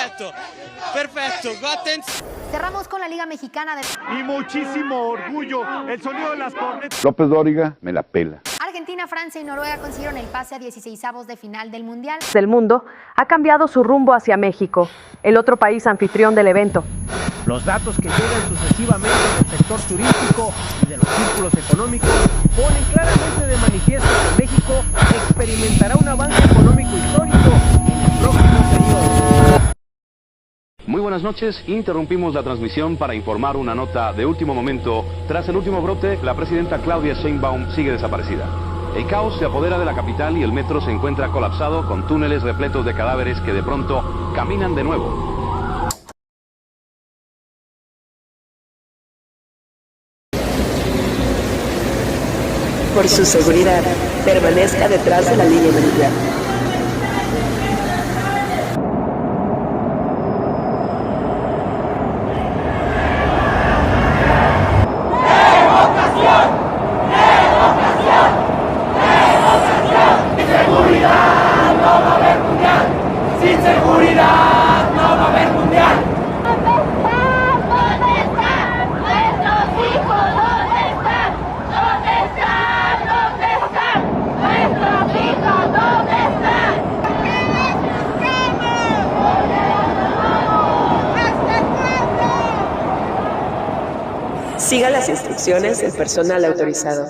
perfecto, perfecto. Cerramos con la Liga Mexicana de... Y muchísimo orgullo, el sonido de las cornetas. López Dóriga me la pela. Argentina, Francia y Noruega consiguieron el pase a 16avos de final del Mundial. El mundo ha cambiado su rumbo hacia México, el otro país anfitrión del evento. Los datos que llegan sucesivamente del sector turístico y de los círculos económicos ponen claramente de manifiesto que México experimentará un avance económico histórico en el próximo periodo. Muy buenas noches, interrumpimos la transmisión para informar una nota de último momento. Tras el último brote, la presidenta Claudia Sheinbaum sigue desaparecida. El caos se apodera de la capital y el metro se encuentra colapsado con túneles repletos de cadáveres que de pronto caminan de nuevo. Por su seguridad, permanezca detrás de la línea amarilla. Siga las instrucciones del personal autorizado.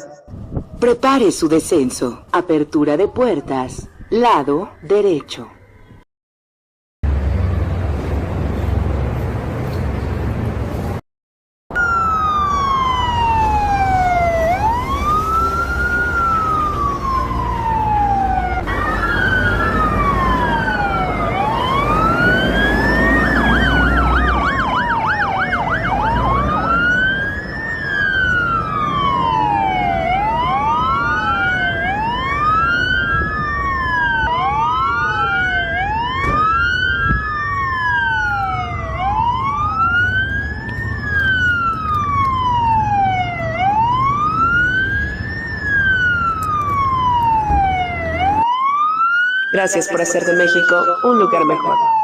Prepare su descenso. Apertura de puertas. Lado derecho. Gracias por hacer de México un lugar mejor.